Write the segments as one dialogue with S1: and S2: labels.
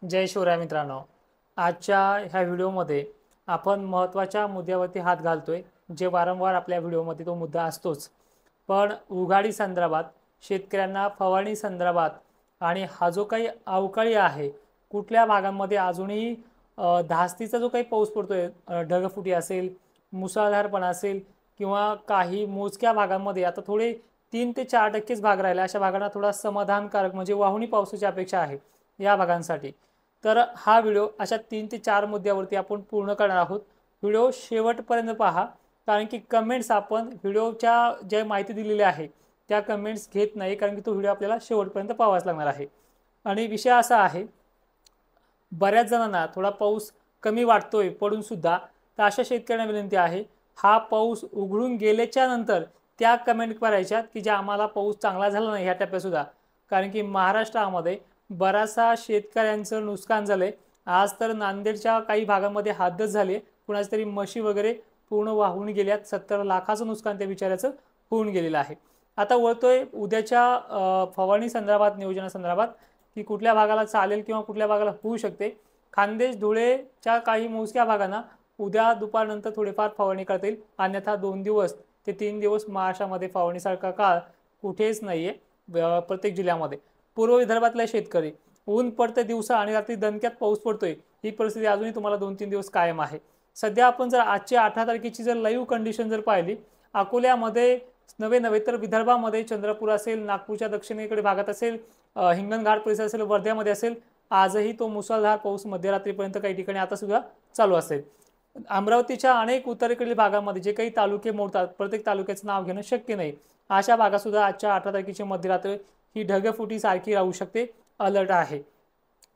S1: जय शिवराय मित्रांनो, आजच्या ह्या व्हिडिओमध्ये आपण महत्त्वाच्या मुद्द्यावरती हात घालतोय, जे वारंवार आपल्या व्हिडिओमध्ये तो मुद्दा असतोच. पण उघाडी संदर्भात, शेतकऱ्यांना फवारणी संदर्भात आणि हा जो काही अवकाळी आहे, कुठल्या भागांमध्ये अजूनही धास्तीचा जो काही पाऊस पडतोय, ढगफुटी असेल, मुसळधारपणा असेल किंवा काही मोजक्या भागांमध्ये आता थोडे 3 ते 4% भाग राहिले, अशा भागांना थोडा समाधानकारक म्हणजे वाहुणी पावसाची अपेक्षा आहे या भागांसाठी. तर हा व्हिडिओ अशा 3 ते 4 मुद्द्यावरती आपण पूर्ण करणार आहोत. व्हिडिओ शेवटपर्यंत पहा, कारण की कमेंट्स आपण व्हिडिओच्या जे माहिती दिलेली आहे त्या कमेंट्स घेत नाही, कारण की तो व्हिडिओ आपल्याला शेवटपर्यंत पाहावाच लागणार आहे. आणि विषय असा आहे, बऱ्याच जणांना थोडा पाऊस कमी वाटतोय पडून सुद्धा, तर अशा शेतकऱ्यांना विनंती आहे, हा पाऊस उघडून गेल्याच्या नंतर त्या कमेंट करायच्या की जे आम्हाला पाऊस चांगला झाला नाही ह्या टप्प्यातसुद्धा. कारण की महाराष्ट्रामध्ये बराचसा शेतकऱ्यांचं नुकसान झालंय. आज तर नांदेडच्या काही भागामध्ये हद्दच झाली, कुणाच तरी म्हशी वगैरे पूर्ण वाहून गेल्यात. 70 लाखाचं नुकसान त्या बिचाऱ्याचं होऊन गेलेलं आहे. आता वळतोय उद्याच्या फवारणी संदर्भात, नियोजनासंदर्भात, की कुठल्या भागाला चालेल किंवा कुठल्या भागाला होऊ शकते. खान्देश धुळेच्या काही मोजक्या भागांना उद्या दुपारनंतर थोडीफार फवारणी करता येईल, अन्यथा 2 दिवस ते 3 दिवस महाराष्ट्रामध्ये फवारणीसारखा काळ कुठेच नाहीये प्रत्येक जिल्ह्यामध्ये. पूर्व विदर्भातले शेतकरी, ऊन पडते दिवसा आणि रात्री दणक्यात पाऊस पडतोय, ही परिस्थिती अजूनही तुम्हाला 2-3 दिवस कायम आहे. सध्या आपण जर आजची 18 तारखेची जर लाईव्ह कंडिशन जर पाहिली, अकोल्यामध्ये नव्हे तर विदर्भामध्ये चंद्रपूर असेल, नागपूरच्या दक्षिणेकडे भागात असेल, हिंगणघाट परिसर असेल, वर्ध्यामध्ये असेल, आजही तो मुसळधार पाऊस मध्यरात्रीपर्यंत काही ठिकाणी आता सुद्धा चालू असेल. अमरावतीच्या अनेक उत्तरेकडील भागांमध्ये जे काही तालुके मोडतात, प्रत्येक तालुक्याचं नाव घेणं शक्य नाही, अशा भागात सुद्धा आजच्या 18 तारखेची मध्यरात्र ही ढगफुटी सारखी राहू शकते. अलर्ट आहे.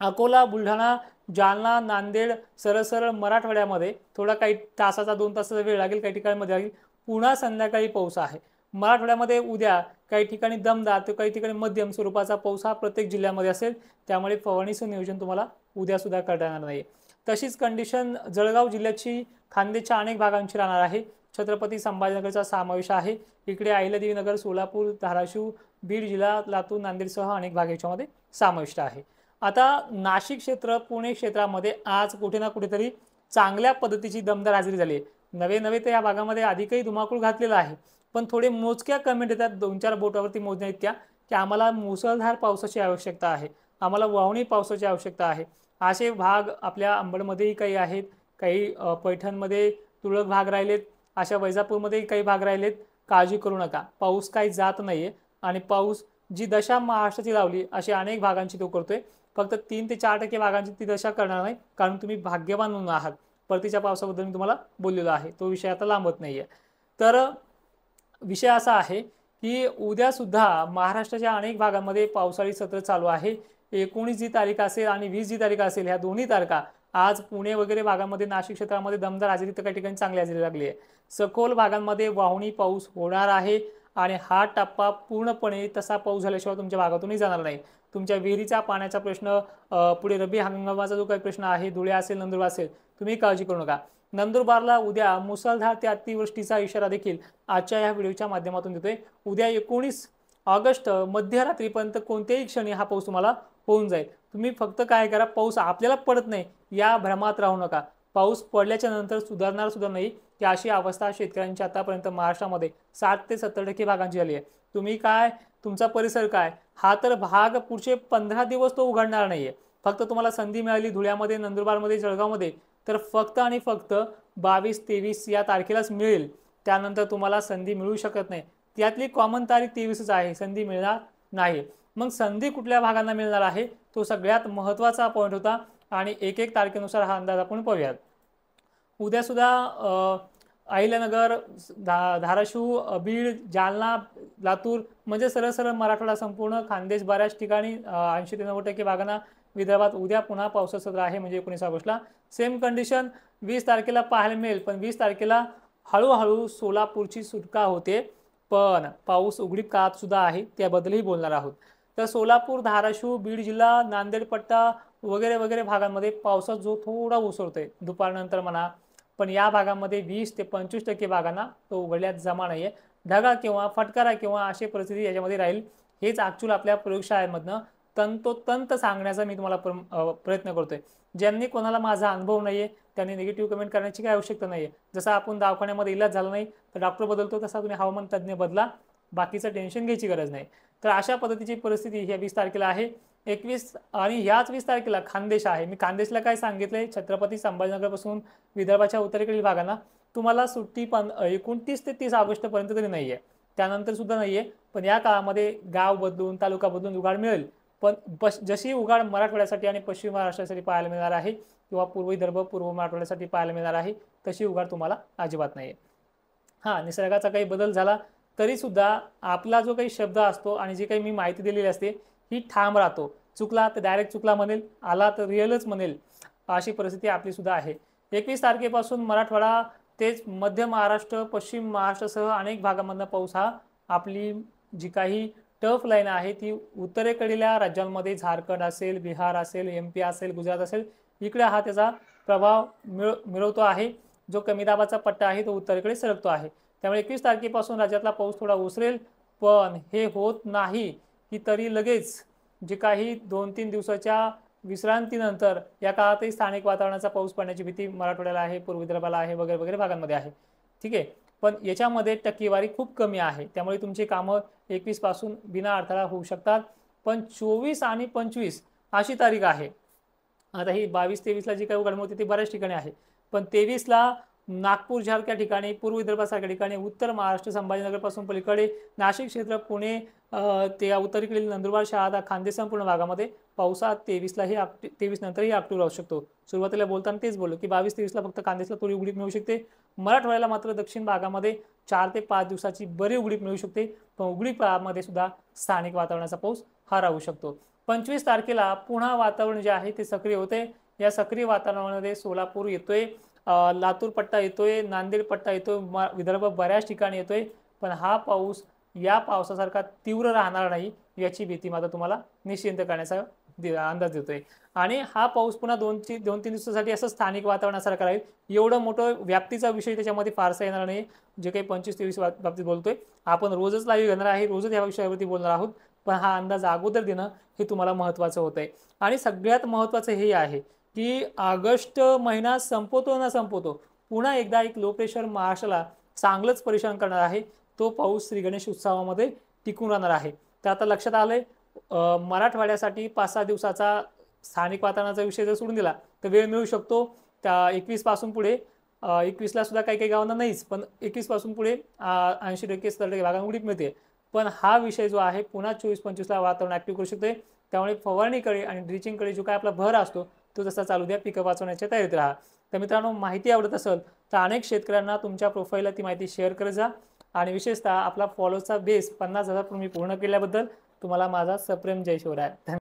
S1: अकोला, बुलढाणा, जालना, नांदेड, सरळ मराठवाड्यामध्ये थोडा काही तासाचा 2 तासाचा वेळ लागेल, काही ठिकाणमध्ये लागेल. पुन्हा संध्याकाळी पाऊस आहे. मराठवाड्यामध्ये उद्या काही ठिकाणी दमदार तर काही ठिकाणी मध्यम स्वरूपाचा पाऊस हा प्रत्येक जिल्ह्यामध्ये असेल. त्यामुळे फवारणीचं नियोजन तुम्हाला उद्या सुद्धा करता येणार नाही. तशीच कंडिशन जळगाव जिल्ह्याची खान्देशच्या अनेक भागांची राहणार आहे. छत्रपती संभाजीनगरचा समावेश आहे. इकडे अहिल्यादेवीनगर, सोलापूर, धाराशिव, बीड जिल्हा, लातूर, नांदेडसह अनेक भाग याच्यामध्ये समाविष्ट आहे. आता नाशिक क्षेत्र, पुणे क्षेत्रामध्ये आज कुठे ना कुठेतरी चांगल्या पद्धतीची दमदार हजेरी झाली आहे. नवे तर या भागामध्ये अधिकही धुमाकूळ घातलेला आहे, पण थोडे मोजक्या कमेंट येतात 2-4 बोटावरती मोजण्या इतक्या, की आम्हाला मुसळधार पावसाची आवश्यकता आहे, आम्हाला वाहुणी पावसाची आवश्यकता आहे. असे भाग आपल्या अंबडमध्येही काही आहेत, काही पैठणमध्ये तुरळक भाग राहिलेत, अशा वैजापूरमध्येही काही भाग राहिलेत. काळजी करू नका, पाऊस काही जात नाहीये आणि पाऊस जी दशा महाराष्ट्राची लावली अशी अनेक भागांची तो करतोय. फक्त 3 ते 4% भागांची ती दशा करणार नाही, कारण तुम्ही भाग्यवान म्हणून आहात. परतीच्या पावसाबद्दल मी तुम्हाला बोललेलो आहे, तो विषय आता लांबत नाहीये. तर विषय असा आहे की उद्या सुद्धा महाराष्ट्राच्या अनेक भागांमध्ये पावसाळी सत्र चालू आहे. 19 जी तारीख असेल आणि 20 जी तारीख असेल, ह्या दोन्ही तारखा आज पुणे वगैरे भागांमध्ये, नाशिक क्षेत्रामध्ये दमदार हजेरी तर काही ठिकाणी चांगली हजेरी लागली आहे. सखोल भागांमध्ये वाहुणी पाऊस होणार आहे आणि हा टप्पा पूर्णपणे तसा पाऊस झाल्याशिवाय तुमच्या भागातूनही जाणार नाही. तुमच्या विहिरीचा पाण्याचा प्रश्न, पुढे रब्बी हंगामाचा जो काही प्रश्न आहे, धुळे असेल, नंदुरबार असेल, तुम्ही काळजी करू नका. नंदुरबारला उद्या मुसळधार ते अतिवृष्टीचा इशारा देखील आजच्या या व्हिडिओच्या माध्यमातून देतोय. उद्या 19 ऑगस्ट मध्यरात्रीपर्यंत कोणत्याही क्षणी हा पाऊस तुम्हाला होऊन जाईल. तुम्ही फक्त काय करा, पाऊस आपल्याला पडत नाही या भ्रमात राहू नका. पाऊस पडल्याच्या नंतर सुधारणार सुद्धा नाही, की अशी अवस्था शेतकऱ्यांची आतापर्यंत महाराष्ट्रामध्ये 60 ते 70% भागांची झाली आहे. तुम्ही काय, तुमचा परिसर काय, हा तर भाग पुढचे 15 दिवस तो उघडणार नाहीये. फक्त तुम्हाला संधी मिळाली धुळ्यामध्ये, नंदुरबारमध्ये, जळगावमध्ये, तर फक्त आणि फक्त 22-23 या तारखेलाच मिळेल. त्यानंतर तुम्हाला संधी मिळू शकत नाही. त्यातली कॉमन तारीख 23च आहे, संधी मिळणार नाही. मग संधी कुठल्या भागांना मिळणार आहे, तो सगळ्यात महत्त्वाचा पॉईंट होता आणि एक एक तारखेनुसार हा अंदाज आपण पाहूयात. उद्या सुद्धा अहिल्यानगर, धाराशिव, बीड, जालना, लातूर म्हणजे सरळ मराठवाडा संपूर्ण, खान्देश बऱ्याच ठिकाणी 80 ते 90% भागांना, विदर्भात उद्या पुन्हा पावसाचं सत्र आहे म्हणजे 19 ऑगस्टला. सेम कंडिशन 20 तारखेला पाहायला मिळेल, पण 20 तारखेला हळूहळू सोलापूरची सुटका होते. पण पाऊस उघडीप काळात सुद्धा आहे, त्याबद्दलही बोलणार आहोत. तर सोलापूर, धाराशिव, बीड जिल्हा, नांदेड पट्टा वगैरे भागांमध्ये पावसाचा जो थोडा ओसरतोय दुपारनंतर म्हणा, पण या भागामध्ये 20 ते 25% भागांना तो उघडल्यात जमा नाहीये. ढगा किंवा फटकारा किंवा अशी परिस्थिती याच्यामध्ये राहील. हेच ॲक्च्युअल आपल्या प्रयोगशाळेमधनं तंतोतंत सांगण्याचा मी तुम्हाला प्रयत्न करतोय. ज्यांनी कोणाला माझा अनुभव नाहीये त्यांनी निगेटिव्ह कमेंट करण्याची काही आवश्यकता नाहीये. जसं आपण दवाखान्यामध्ये इलाज झाला नाही तर डॉक्टर बदलतो, तसा तुम्ही हवामान तज्ज्ञ बदला, बाकीचं टेन्शन घ्यायची गरज नाही. तर अशा पद्धतीची परिस्थिती ह्या 20 तारखेला आहे. 21 आणि ह्याच 20 तारखेला खानदेश आहे. मी खानदेशला काय सांगितलंय, छत्रपती संभाजीनगरपासून विदर्भाच्या उत्तरेकडील भागांना तुम्हाला सुट्टी 29 ते 30 ऑगस्टपर्यंत तरी नाहीये, त्यानंतर सुद्धा नाहीये. पण या काळामध्ये गाव बदलून तालुका बदलून उघाड मिळेल. पण जशी उघाड मराठवाड्यासाठी आणि पश्चिम महाराष्ट्रासाठी पाहायला मिळणार आहे किंवा पूर्व विदर्भ पूर्व मराठवाड्यासाठी पाहायला मिळणार आहे, तशी उघाड तुम्हाला अजिबात नाहीये. हा, निसर्गाचा काही बदल झाला तरी सुद्धा आपला जो काही शब्द असतो आणि जी काही मी माहिती दिलेली असते ही ठाम राहतो. चुकला तर डायरेक्ट चुकला म्हणेल, आला तर रिअलच म्हणेल, अशी परिस्थिती आपली सुद्धा आहे. 21 तारखेपासून मराठवाडा तेच मध्य महाराष्ट्र पश्चिम महाराष्ट्रासह अनेक भागांमधून पाऊस हा आपली जी काही टफ लाईन आहे ती उत्तरेकडील राज्यांमध्ये झारखंड असेल, बिहार असेल, MP असेल, गुजरात असेल, इकडे हा त्याचा प्रभाव मिळवतो आहे. जो कमी दाबाचा पट्टा आहे तो उत्तरेकडे सरकतो आहे. त्यामुळे 21 तारखेपासून राज्यातला पाऊस थोडा ओसरेल. पण हे होत नाही की तरी लगेच जे काही 2-3 दिवसाच्या विश्रांतीनंतर या काळातही स्थानिक वातावरणाचा पाऊस पडण्याची भीती मराठवाड्याला आहे, पूर्व विदर्भाला आहे, वगैरे वगैरे भागांमध्ये आहे. ठीक आहे, पण याच्यामध्ये टक्केवारी खूप कमी आहे. त्यामुळे तुमची कामं 21 पासून बिना अडथळा होऊ शकतात. पण 24 आणि 25 अशी तारीख आहे. आता ही 22-23ला जी काही घडामोड होती ती बऱ्याच ठिकाणी आहे, पण 23ला नागपूर सारख्या ठिकाणी, पूर्व विदर्भासारख्या ठिकाणी, उत्तर महाराष्ट्र संभाजीनगरपासून पलीकडे नाशिक क्षेत्र, पुणे, ते उत्तरेकडील नंदुरबार, शहादा, खानदेश संपूर्ण भागामध्ये पावसात 23 नंतरही ऍक्टिव्ह राहू शकतो. सुरुवातीला बोलताना तेच बोललो की 22-23ला फक्त खानदेशला थोडी उघडीप मिळू शकते. मराठवाड्याला मात्र दक्षिण भागामध्ये 4 ते 5 दिवसाची बरी उघडीप मिळू शकते. पण उघडीपमध्ये सुद्धा स्थानिक वातावरणाचा पाऊस हा राहू शकतो. 25 तारखेला पुन्हा वातावरण जे आहे ते सक्रिय होते. या सक्रिय वातावरणामध्ये सोलापूर येतोय, लातूर पट्टा येतोय, नांदेड पट्टा येतोय, विदर्भ बऱ्याच ठिकाणी येतोय. पण हा पाऊस या पावसासारखा तीव्र राहणार नाही याची भीती मात्र तुम्हाला निश्चिंत करण्याचा अंदाज देतोय. आणि हा पाऊस पुन्हा 2-3 दिवसासाठी असं स्थानिक वातावरणासारखा राहील. एवढं मोठं व्याप्तीचा विषय त्याच्यामध्ये फारसा येणार नाही. जे काही 25-23 बाबतीत बोलतोय आपण रोजच लाईव्ह घेणार आहे, रोजच या विषयावरती बोलणार आहोत. पण हा अंदाज अगोदर देणं हे तुम्हाला महत्त्वाचं होतंय. आणि सगळ्यात महत्त्वाचं हे आहे की ऑगस्ट महिना संपवतो ना संपवतो पुन्हा एकदा एक लो प्रेशर महाराष्ट्राला चांगलंच परेशान करणार आहे. तो पाऊस श्री गणेश उत्सवामध्ये टिकून राहणार आहे. तर आता लक्षात आलंय, मराठवाड्यासाठी 5-6 दिवसाचा स्थानिक वातावरणाचा विषय जर सोडून दिला तर वेळ मिळू शकतो. त्या 21 पासून पुढे 21ला सुद्धा काही काही गावांना नाहीच, पण 21 पासून पुढे 80%-70% भागांना उघडीप मिळते. पण हा विषय जो आहे पुन्हा 24-25ला वातावरण ऍक्टिव्ह करू शकते. त्यामुळे फवारणीकडे आणि ड्रिचिंगकडे जो काय आपला भर असतो तो तसा चालू द्या. पिकं वाचवण्याच्या तयारीत राहा. तर मित्रांनो, माहिती आवडत असेल तर अनेक शेतकऱ्यांना तुमच्या प्रोफाईलला ती माहिती शेअर करत जा. आणि विशेषतः आपला फॉलोचा बेस 50,000 तुम्ही पूर्ण केल्याबद्दल तुम्हाला माझा सप्रेम जय शिवराय.